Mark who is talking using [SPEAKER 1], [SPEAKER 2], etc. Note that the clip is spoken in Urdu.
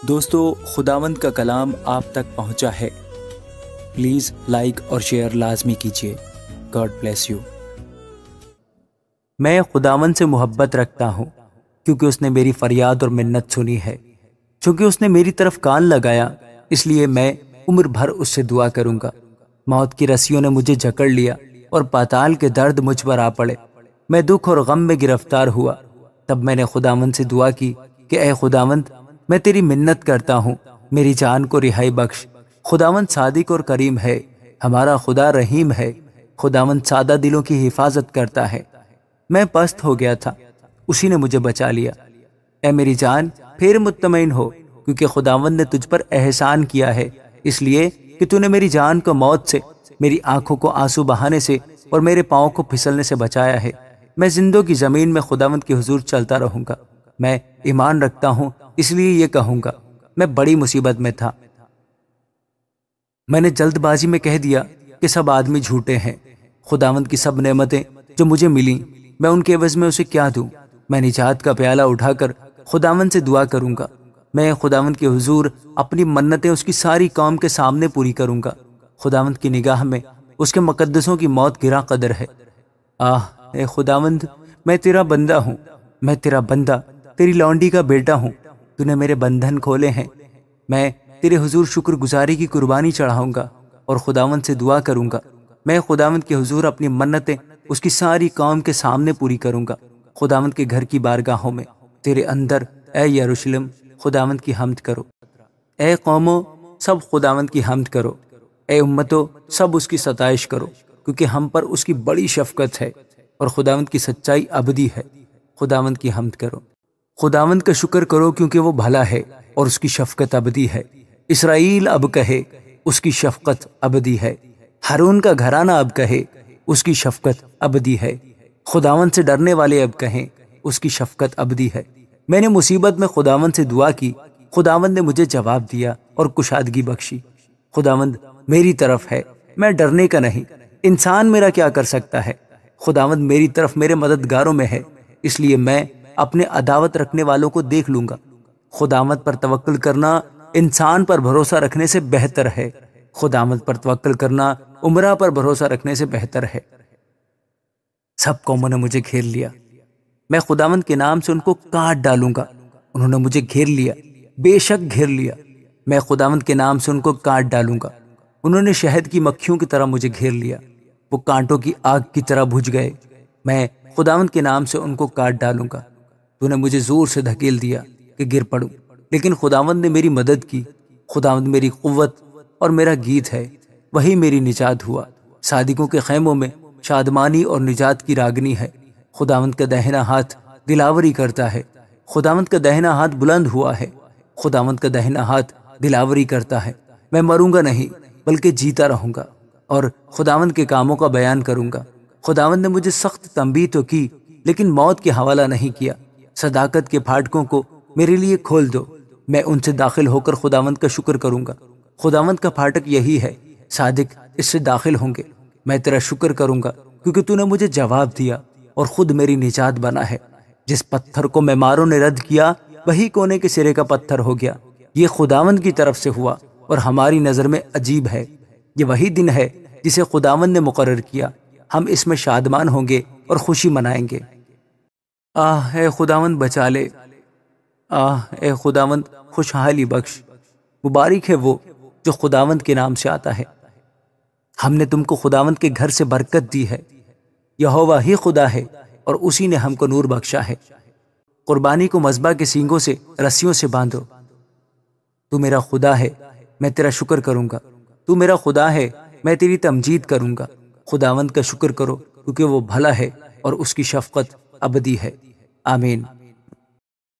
[SPEAKER 1] دوستو، خداوند کا کلام آپ تک پہنچا ہے۔ پلیز لائک اور شیئر لازمی کیجیے۔ God bless you. میں خداوند سے محبت رکھتا ہوں کیونکہ اس نے میری فریاد اور منت سنی ہے۔ چونکہ اس نے میری طرف کان لگایا، اس لیے میں عمر بھر اس سے دعا کروں گا۔ موت کی رسیوں نے مجھے جکڑ لیا اور پاتال کے درد مجھ پر آ پڑے۔ میں دکھ اور غم میں گرفتار ہوا۔ تب میں نے خداوند سے دعا کی کہ اے خداوند، میں تیری منت کرتا ہوں، میری جان کو رہائی بخش۔ خداوند صادق اور کریم ہے، ہمارا خدا رحیم ہے۔ خداوند سادہ دلوں کی حفاظت کرتا ہے۔ میں پست ہو گیا تھا، اسی نے مجھے بچا لیا۔ اے میری جان، پھر مطمئن ہو، کیونکہ خداوند نے تجھ پر احسان کیا ہے، اس لیے کہ تو نے میری جان کو موت سے، میری آنکھوں کو آنسو بہانے سے اور میرے پاؤں کو پھسلنے سے بچایا ہے۔ میں زندوں کی زمین میں خداوند کے حضور چلتا رہوں گا۔ میں ایمان رکھتا ہوں، اس لیے یہ کہوں گا، میں بڑی مصیبت میں تھا۔ میں نے جلد بازی میں کہہ دیا کہ سب آدمی جھوٹے ہیں۔ خداوند کی سب نعمتیں جو مجھے ملیں، میں ان کے عوض میں اسے کیا دوں؟ میں نجات کا پیالہ اٹھا کر خداوند سے دعا کروں گا۔ میں خداوند کے حضور اپنی منتیں اس کی ساری قوم کے سامنے پوری کروں گا۔ خداوند کی نگاہ میں اس کے مقدسوں کی موت گراں قدر ہے۔ اے خداوند، میں تیرا بندہ ہوں، میں تیرا بندہ، تیری لونڈی کا بیٹا ہوں۔ تو نے میرے بندھن کھولے ہیں۔ میں تیرے حضور شکر گزاری کی قربانی چڑھاؤں گا اور خداوند سے دعا کروں گا۔ میں خداوند کے حضور اپنی منتیں اس کی ساری قوم کے سامنے پوری کروں گا۔ خداوند کے گھر کی بارگاہوں میں تیرے اندر، اے یروشلم، خداوند کی حمد کرو۔ اے قوموں، سب خداوند کی حمد کرو۔ اے امتوں، سب اس کی ستائش کرو، کیونکہ ہم پر اس کی بڑی شفقت ہے اور خداوند کی سچائی ابدی ہے۔ خداوند کی حمد کرو۔ خداوند کا شکر کرو کیونکہ وہ بھلا ہے اور اس کی شفقت ابدی ہے۔ اسرائیل اب کہے، اس کی شفقت ابدی ہے۔ ہارون کا گھرانہ اب کہے، اس کی شفقت ابدی ہے۔ خداوند سے ڈرنے والے اب کہیں، اس کی شفقت ابدی ہے۔ میں نے مصیبت میں خداوند سے دعا کی، خداوند نے مجھے جواب دیا اور کشادگی بخشی۔ خداوند میری طرف ہے، میں ڈرنے کا نہیں۔ انسان میرا کیا کر سکتا ہے؟ خداوند میری طرف میرے مددگاروں میں ہے، اس لیے میں اپنے عداوت رکھنے والوں کو دیکھ لوں گا۔ خداوند پر توکل کرنا انسان پر بھروسہ رکھنے سے بہتر ہے۔ خداوند پر توکل کرنا عمرہ پر بھروسہ رکھنے سے بہتر ہے۔ سب قوموں نے مجھے گھیر لیا، میں خداوند کے نام سے ان کو کاٹ ڈالوں گا۔ انہوں نے مجھے گھیر لیا، بے شک گھیر لیا، میں خداوند کے نام سے ان کو کاٹ ڈالوں گا۔ انہوں نے شہد کی مکھیوں کی طرح مجھے گھیر لیا، وہ کانٹوں کی آگ کی طرح بجھ گئے۔ میں خداوند کے نام سے ان کو کاٹ ڈالوں گا۔ تو نے مجھے زور سے دھکیل دیا کہ گر پڑوں، لیکن خداوند نے میری مدد کی۔ خداوند میری قوت اور میرا گیت ہے، وہی میری نجات ہوا۔ صادقوں کے خیموں میں شادمانی اور نجات کی راگنی ہے۔ خداوند کا دہنا ہاتھ دلاوری کرتا ہے۔ خداوند کا دہنا ہاتھ بلند ہوا ہے۔ خداوند کا دہنا ہاتھ دلاوری کرتا ہے۔ میں مروں گا نہیں بلکہ جیتا رہوں گا اور خداوند کے کاموں کا بیان کروں گا۔ خداوند نے مجھے سخت تنبیہ تو کی، لیکن موت کے حوالہ نہیں کیا۔ صداقت کے پھاٹکوں کو میرے لیے کھول دو، میں ان سے داخل ہو کر خداوند کا شکر کروں گا۔ خداوند کا پھاٹک یہی ہے، صادق اس سے داخل ہوں گے۔ میں تیرا شکر کروں گا کیونکہ تو نے مجھے جواب دیا اور خود میری نجات بنا ہے۔ جس پتھر کو معماروں نے رد کیا، وہی کونے کے سرے کا پتھر ہو گیا۔ یہ خداوند کی طرف سے ہوا اور ہماری نظر میں عجیب ہے۔ یہ وہی دن ہے جسے خداوند نے مقرر کیا، ہم اس میں شادمان ہوں گے اور خوشی منائیں گے۔ اے خداوند بچا لے، اے خداوند خوشحالی بخش۔ مبارک ہے وہ جو خداوند کے نام سے آتا ہے۔ ہم نے تم کو خداوند کے گھر سے برکت دی ہے۔ یہوہ ہی خدا ہے اور اسی نے ہم کو نور بخشا ہے۔ قربانی کو مذبح کے سینگوں سے رسیوں سے باندھو۔ تو میرا خدا ہے، میں تیرا شکر کروں گا۔ تو میرا خدا ہے، میں تیری تمجید کروں گا۔ خداوند کا شکر کرو کیونکہ وہ بھلا ہے اور اس کی شفقت ابدی ہے۔ آمین۔